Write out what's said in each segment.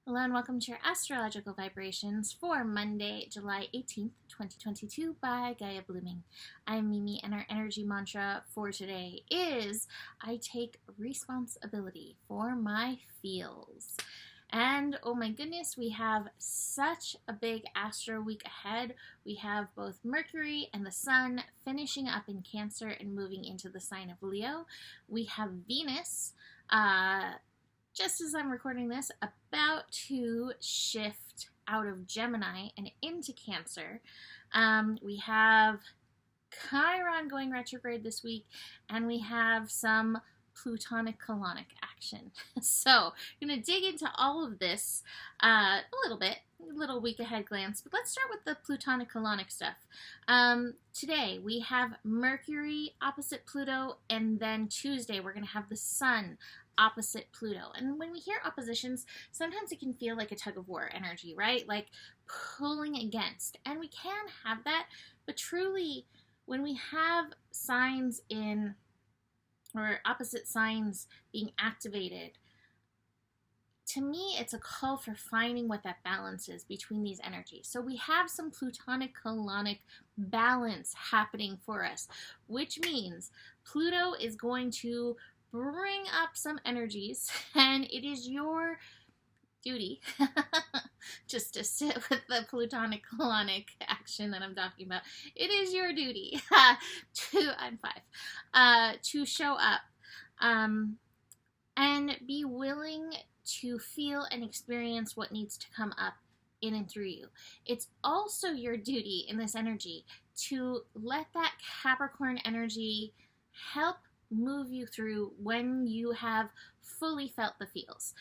Hello and welcome to your astrological vibrations for Monday, July 18th, 2022 by Gaia Blooming. I'm Mimi and our energy mantra for today is I take responsibility for my feels. And oh my goodness, we have such a big astro week ahead. We have both Mercury and the Sun finishing up in Cancer and moving into the sign of Leo. We have Venus, just as I'm recording this, about to shift out of Gemini and into Cancer. We have Chiron going retrograde this week, and we have some Plutonic colonic action. So, I'm going to dig into all of this a little bit, a little week ahead glance, but let's start with the Plutonic colonic stuff. Today, we have Mercury opposite Pluto, and then Tuesday, we're going to have the Sun opposite Pluto. And when we hear oppositions, sometimes it can feel like a tug of war energy, right? Like pulling against. And we can have that, but truly, when we have signs in, or opposite signs being activated, to me, it's a call for finding what that balance is between these energies. So we have some Plutonic colonic balance happening for us, which means Pluto is going to bring up some energies, and it is your duty just to sit with the Plutonic colonic action that I'm talking about. It is your duty to show up and be willing to feel and experience what needs to come up in and through you. It's also your duty in this energy to let that Capricorn energy help move you through when you have fully felt the feels.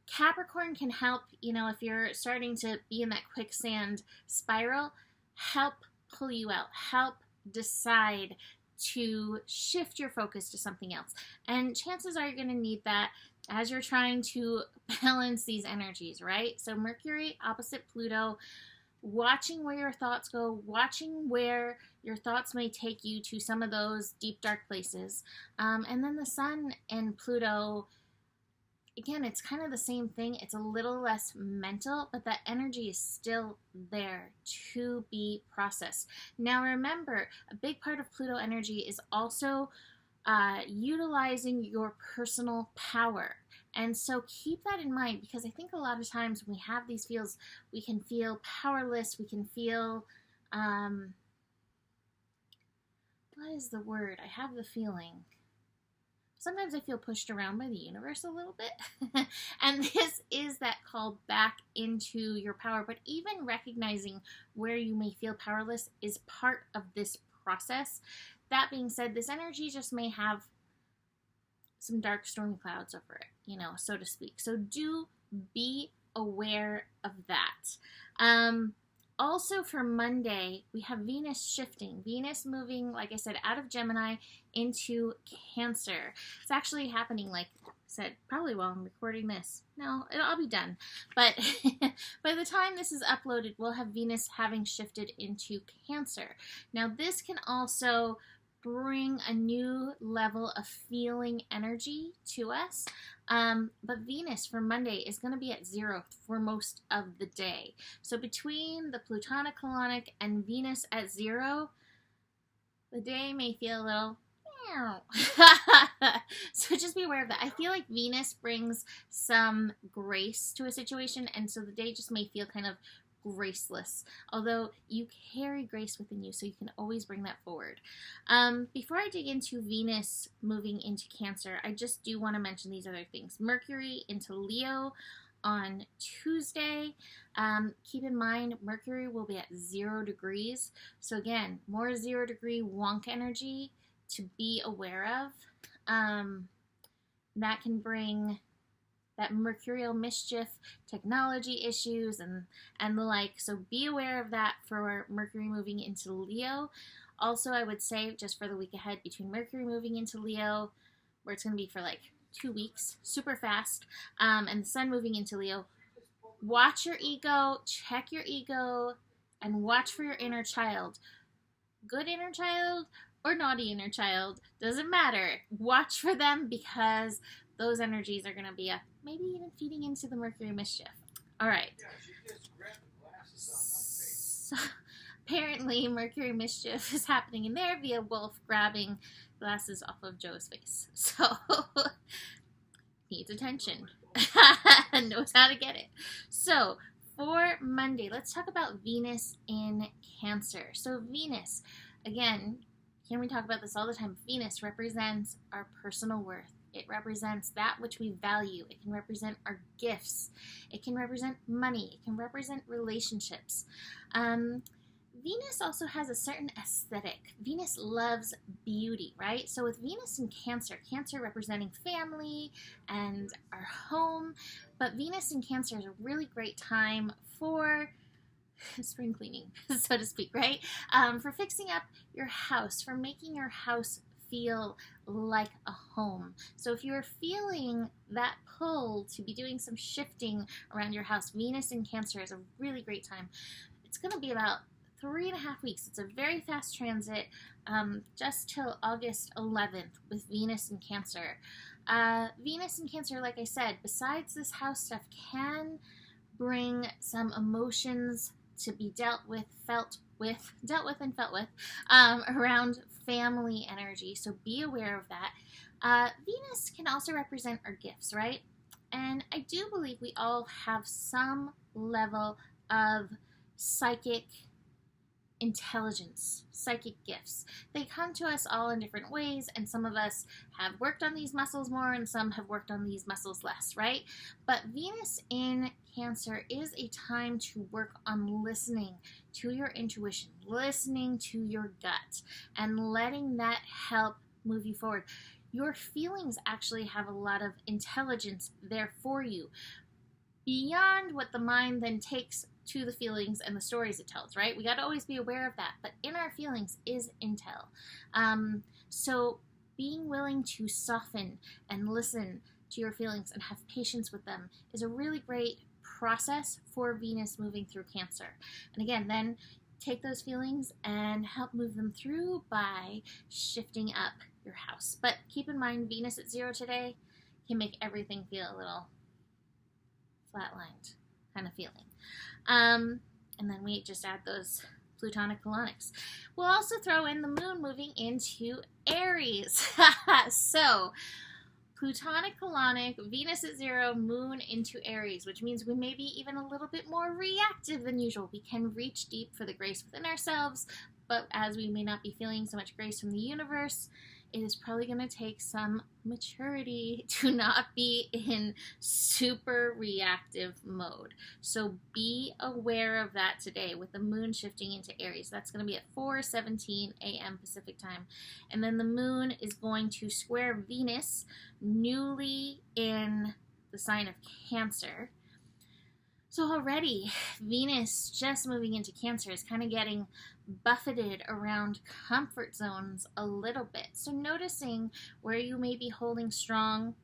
Capricorn can help, if you're starting to be in that quicksand spiral, help pull you out, help decide to shift your focus to something else. And chances are you're going to need that as you're trying to balance these energies, right? So Mercury opposite Pluto, watching where your thoughts go, watching where your thoughts may take you to some of those deep, dark places. And then the Sun and Pluto, again, it's kind of the same thing. It's a little less mental, but that energy is still there to be processed. Now, remember, a big part of Pluto energy is also utilizing your personal power. And so keep that in mind, because I think a lot of times when we have these feels, we can feel powerless, we can feel, what is the word? I have the feeling. Sometimes I feel pushed around by the universe a little bit. And this is that call back into your power. But even recognizing where you may feel powerless is part of this process. That being said, this energy just may have some dark stormy clouds over it, so to speak. So do be aware of that. Also for Monday, we have Venus shifting. Venus moving, like I said, out of Gemini into Cancer. It's actually happening, like I said, probably while I'm recording this. No, I'll be done. But by the time this is uploaded, we'll have Venus having shifted into Cancer. Now, this can also bring a new level of feeling energy to us. But Venus for Monday is going to be at 0 for most of the day. So between the Plutonic colonic and Venus at 0, the day may feel a little so just be aware of that. I feel like Venus brings some grace to a situation, and so the day just may feel kind of graceless, although you carry grace within you, so you can always bring that forward. Before I dig into Venus moving into Cancer, I just do want to mention these other things. Mercury into Leo on Tuesday. Keep in mind, Mercury will be at 0 degrees. So again, more 0 degree wonk energy to be aware of. That can bring that mercurial mischief, technology issues, and the like. So be aware of that for Mercury moving into Leo. Also, I would say, just for the week ahead, between Mercury moving into Leo, where it's going to be for like 2 weeks, super fast, and the Sun moving into Leo, watch your ego, check your ego, and watch for your inner child. Good inner child or naughty inner child, doesn't matter. Watch for them, because those energies are going to be maybe even feeding into the Mercury mischief. All right. So, apparently, Mercury mischief is happening in there via Wolf grabbing glasses off of Joe's face. So, needs attention. Knows how to get it. So, for Monday, let's talk about Venus in Cancer. So, Venus, again, hear me talk about this all the time. Venus represents our personal worth. It represents that which we value. It can represent our gifts. It can represent money. It can represent relationships. Venus also has a certain aesthetic. Venus loves beauty, right? So with Venus in Cancer, Cancer representing family and our home, but Venus in Cancer is a really great time for spring cleaning, so to speak, right? For fixing up your house, for making your house feel like a home. So if you're feeling that pull to be doing some shifting around your house, Venus in Cancer is a really great time. It's going to be about 3.5 weeks. It's a very fast transit, just till August 11th with Venus in Cancer. Venus in Cancer, like I said, besides this house stuff, can bring some emotions to be dealt with and felt with around family energy. So be aware of that. Venus can also represent our gifts, right? And I do believe we all have some level of psychic intelligence, psychic gifts. They come to us all in different ways, and some of us have worked on these muscles more and some have worked on these muscles less, right? But Venus in Cancer is a time to work on listening to your intuition, listening to your gut, and letting that help move you forward. Your feelings actually have a lot of intelligence there for you, beyond what the mind then takes to the feelings and the stories it tells, right? We got to always be aware of that. But in our feelings is intel. So being willing to soften and listen to your feelings and have patience with them is a really great process for Venus moving through Cancer. And again, then take those feelings and help move them through by shifting up your house. But keep in mind, Venus at 0 today can make everything feel a little flatlined kind of feeling. And then we just add those Plutonic colonics. We'll also throw in the moon moving into Aries. So, Plutonic colonic, Venus at 0, moon into Aries, which means we may be even a little bit more reactive than usual. We can reach deep for the grace within ourselves, but as we may not be feeling so much grace from the universe, it is probably going to take some maturity to not be in super reactive mode. So be aware of that today with the moon shifting into Aries. That's going to be at 4:17 a.m. Pacific time. And then the moon is going to square Venus newly in the sign of Cancer. So already, Venus just moving into Cancer is kind of getting buffeted around comfort zones a little bit. So noticing where you may be holding strong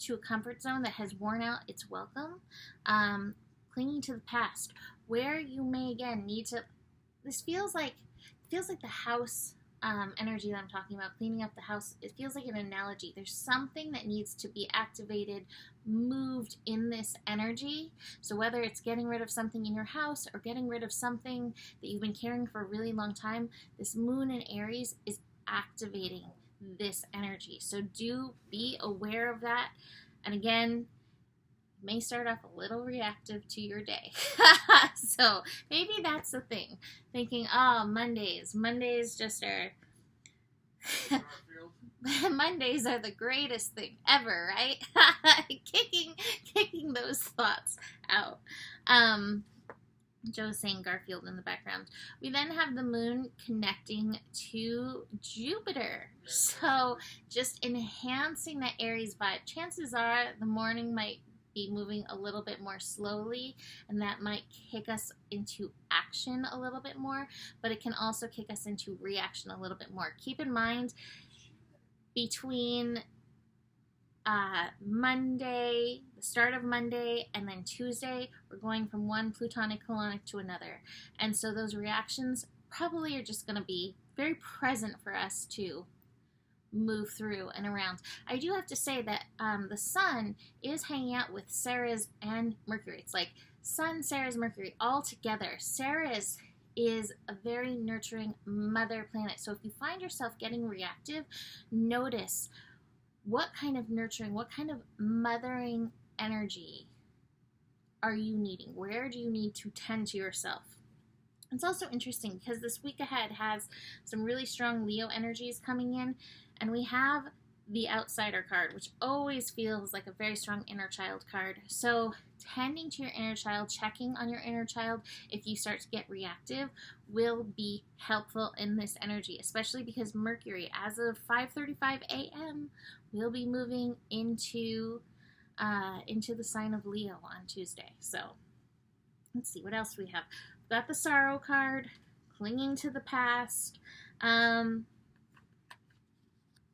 to a comfort zone that has worn out its welcome, clinging to the past, where you may again need to, this feels like the house energy that I'm talking about, cleaning up the house. It feels like an analogy. There's something that needs to be activated, moved in this energy. So whether it's getting rid of something in your house or getting rid of something that you've been carrying for a really long time, this moon in Aries is activating this energy. So do be aware of that. And again, may start off a little reactive to your day. So maybe that's the thing. Thinking, oh, Mondays just are Mondays are the greatest thing ever, right? kicking those thoughts out. Joe's saying Garfield in the background. We then have the moon connecting to Jupiter. So just enhancing that Aries vibe. Chances are the morning might be moving a little bit more slowly, and that might kick us into action a little bit more, but it can also kick us into reaction a little bit more. Keep in mind, between Monday, the start of Monday, and then Tuesday, we're going from one Plutonic colonic to another. And so those reactions probably are just going to be very present for us to move through and around. I do have to say that the sun is hanging out with Ceres and Mercury. It's like Sun, Ceres, Mercury all together. Ceres is a very nurturing mother planet. So if you find yourself getting reactive, notice what kind of nurturing, what kind of mothering energy are you needing? Where do you need to tend to yourself? It's also interesting because this week ahead has some really strong Leo energies coming in, and we have the Outsider card, which always feels like a very strong inner child card. So tending to your inner child, checking on your inner child if you start to get reactive will be helpful in this energy, especially because Mercury, as of 5:35 a.m., will be moving into the sign of Leo on Tuesday. So let's see, what else do we have? We've got the Sorrow card, clinging to the past,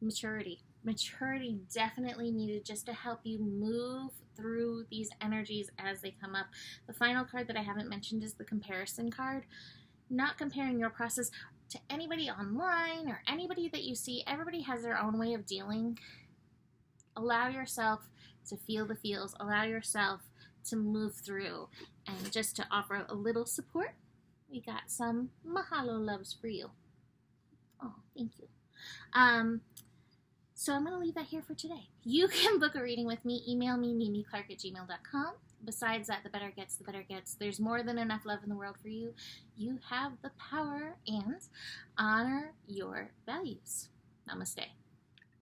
maturity. Maturity definitely needed just to help you move through these energies as they come up. The final card that I haven't mentioned is the comparison card. Not comparing your process to anybody online or anybody that you see. Everybody has their own way of dealing. Allow yourself to feel the feels. Allow yourself to move through. And just to offer a little support, we got some Mahalo loves for you. Oh, thank you. So I'm going to leave that here for today. You can book a reading with me. Email me, mimiclark@gmail.com. Besides that, the better it gets, the better it gets. There's more than enough love in the world for you. You have the power, and honor your values. Namaste.